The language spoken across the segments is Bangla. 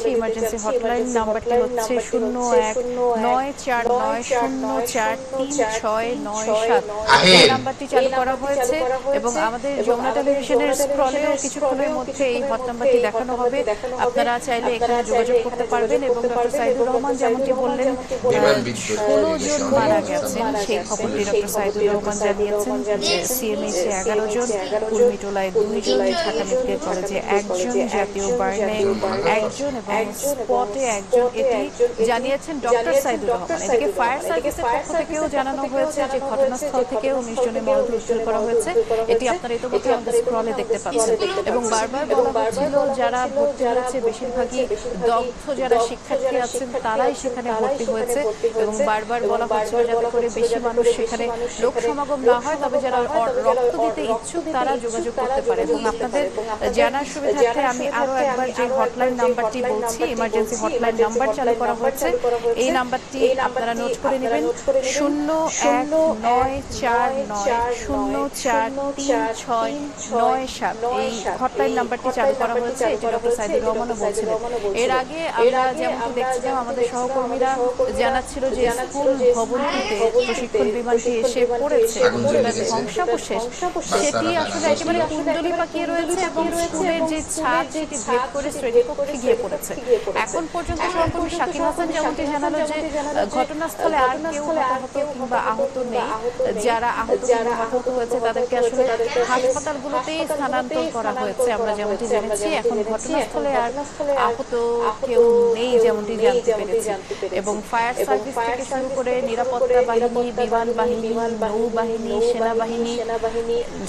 দিচ্ছি ইমার্জেন্সি হটলাইন নাম্বারটি হচ্ছে 0194904367। এই নাম্বারটি চালু করা হয়েছে এবং আমাদের যমুনা টেলিভিশনের স্ক্রলেও কিছুক্ষণের মধ্যে এই হট নাম্বারটি দেখানো হবে। আপনারা চাইলে এখানে যোগাযোগ করতে পারবেন এবং ডক্টর সাইদুর রহমান যেমনটি বললেন 16 জন মারা গেছেন সেই খবরটি ডক্টর সাইদুর রহমান জানিয়েছেন। সিএমএইচে 11 জন, কুর্মিটোলায় 2 জন, ঢাকা মেডিকেল কলেজে 1 জন, জাতীয় বার্নে 1 জন এবং স্পটে 1 জন, এটি জানিয়েছেন ডক্টর সাইদুর রহমান। এদিকে ফায়ার সার্ভিসের পক্ষ থেকেও জানানো হয়েছে যে ঘটনাস্থল থেকে 19 জনের মরদেহ উদ্ধার করা হয়েছে। এটি আপনারা ইতিমধ্যে আমাদের স্ক্রলে দেখতে পাচ্ছেন এবং বারবার বলা হচ্ছিল যারা ভর্তি হয়েছে বেশিরভাগই দগ্ধ যারা শিক্ষার্থী আছেন তারাই সেখানে ভর্তি হয়েছে এবং বারবার বলা হচ্ছিল যাতে করে বেশি মানুষ সেখানে লোক সমাগম না হয়, তবে যারা রক্ত দিতে ইচ্ছুক তারা যোগাযোগ করতে পারে। এবং আপনাদের জানার সুবিধার্থে আমি আরো একবার যে হটলাইন নাম্বারটি বলছি, ইমার্জেন্সি হটলাইন নাম্বার চালু করা হয়েছে, এই নাম্বারটি আপনারা নোট করে নেবেন 019490436997। এই হটলাইন নাম্বারটি চালু করা হয়েছে, এটি ডক্টর সাইদুর রহমানও বলছিলেন। এর আগে আমরা যেমনটি দেখছিলাম আমাদের সহকর্মীরা জানাচ্ছিল যে স্কুল ভবনটিতে প্রশিক্ষণ বিমানটি এসে পড়েছে এবং যেটার ধ্বংসাবশেষ সেটি আসলে একেবারে কুণ্ডলি পাকিয়ে রয়েছে এবং স্কুলের যে ছাদ সেটি ভেদ করে শ্রেণীকক্ষে গিয়ে পড়েছে। এখন পর্যন্ত সহকর্মী শাকিল হাসান যেমনটি জানালো যে ঘটনাস্থলে আর কেউ হতাহত কিংবা আহত নেই। যারা আহত কিংবা হতাহত হয়েছে তাদেরকে আসলে হাসপাতালগুলোতেই স্থানান্তর করা হয়েছে আমরা যেমনটি জেনেছি। এখন ঘটনাস্থলে আর আহত কেউ নেই যেমনটি জানতে পেরেছি এবং ফায়ার সার্ভিস থেকে শুরু করে নিরাপত্তা বাহিনী, বিমান বাহিনী, নৌবাহিনী, সেনাবাহিনী,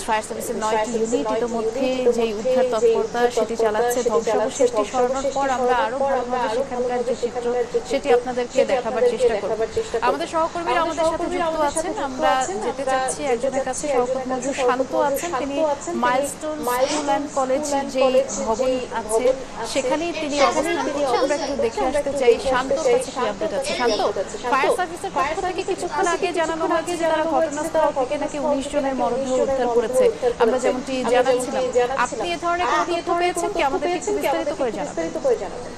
ফায়ার সার্ভিসের 9টি ইউনিট ইতিমধ্যে যে উদ্ধার তৎপরতা সেটি চালাচ্ছে। ধ্বংসাবশেষটি সরানোর পর আমরা আরো ভালোভাবে সেখানকার যে চিত্র সেটি আপনাদেরকে দেখাবার চেষ্টা করব। আমাদের সহকর্মীরা আমাদের সাথে যুক্ত আছেন, আমরা যেতে চাচ্ছি একজনের কাছে। সহকর্মী মঞ্জুর শান্ত আছেন, তিনি মাইলস্টোন স্কুল অ্যান্ড কলেজ যে ভবন আছে সেখানেই তিনি অবস্থান করছেন। আমরা একটু দেখে আসতে চাই শান্তর কাছে কি আপডেট আছে। শান্ত, ফায়ার সার্ভিসের পক্ষ থেকে কিছুক্ষণ আগে জানানো হয়েছে যে তারা ঘটনাস্থল থেকে নাকি 19 জনের মরদেহ উদ্ধার করেছে। আমরা যেমনটি জানাচ্ছিলাম, আপনি এ ধরনের কোনো তথ্য পেয়েছেন কি? আমাদের একটু বিস্তারিত করে জানাবেন।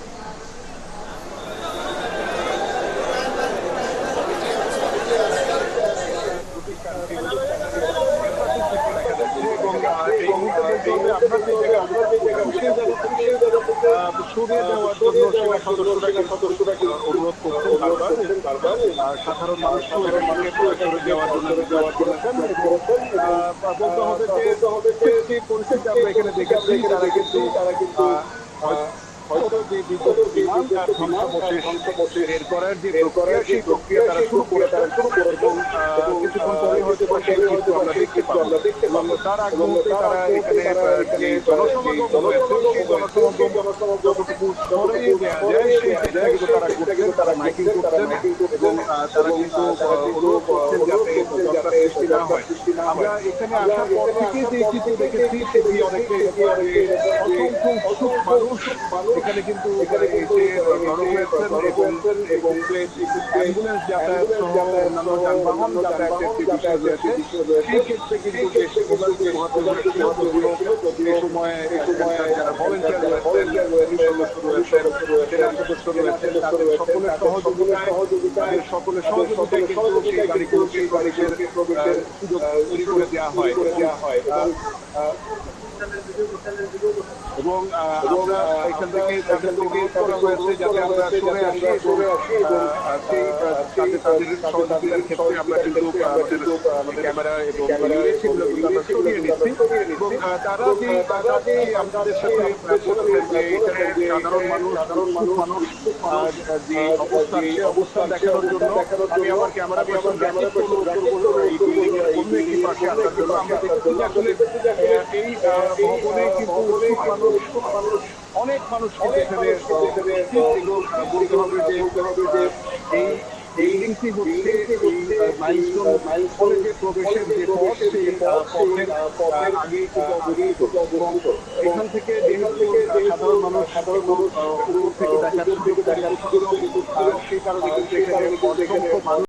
অনুরোধ করছেন বারবার সাধারণ মানুষকে দেওয়ার জন্য বলতে হবে যে পরিস্থিতি আমরা এখানে দেখেছি তারা কিন্তু হয়তো যে বিদ্যুৎ বিমান তার ধ্বংসাবশেষ বের করার যে প্রক্রিয়া সেই প্রক্রিয়া তারা শুরু করে এবং কিছুক্ষণ পরে হয়তো সেই চিত্র আমরা দেখতে পাবো। তার আগ মুহূর্তে তারা এখানে যে জনসমাগম হয়েছে সেই জনসমাগম যতটুকু সরিয়ে দেওয়া যায় সেই চেষ্টা কিন্তু তারা করছেন, তারা মাইকিং করছেন এবং তারা কিন্তু অনুরোধ করছেন যাতে দরকার সৃষ্টি না হয়। আমরা এখানে আসার পর থেকে যে চিত্র দেখেছি সেটি অনেকে অসংখ্য উৎসুক মানুষ এখানে কিন্তু জড়ো হয়েছেন এবং অ্যাম্বুলেন্স যাতায়াত সহ অন্যান্য যানবাহন যাতায়াতের যে বিষয় রয়েছে সেই ক্ষেত্রে কিন্তু বেশ ভোগান্তি পোহাতে হয়েছিল। যদিও এই সময় যারা ভলেন্টিয়ার রয়েছেন, সদস্য রয়েছেন, সেনা সদস্য রয়েছেন, তাদের সকলের সহযোগিতায় কিন্তু সেই গাড়িগুলোকে প্রবেশের সুযোগ তৈরি করে দেওয়া হয় এবং আমরা এখান থেকে তাদের করা হয়েছে যাতে আমরা সরে আসি তাদের সহযোগিতার ক্ষেত্রে আমরা কিন্তু আমাদের ক্যামেরা এবং সেগুলো কিন্তু আমরা সরিয়ে নিচ্ছি এবং তারা যে আমাদের সাথে এখানে সাধারণ মানুষ যে অবস্থান সেই অবস্থান দেখানোর জন্য আমি আমার ক্যামেরা পার্সন এই বিল্ডিং এর অন্য একটি পাশে আসার জন্য আমরা দেখছি যে আসলে এই ভবনে কিন্তু অনেক মানুষ এখানে এবং বলতে হবে যে এই বিল্ডিংটি হচ্ছে মাইলস্টোন কলেজে প্রবেশের যে পথ সেই পথের আগেই কিন্তু অবস্থিত এখান থেকে সাধারণ মানুষ উপর থেকে দেখার সুযোগ সেই কারণে কিন্তু এখানে অসংখ্য মানুষ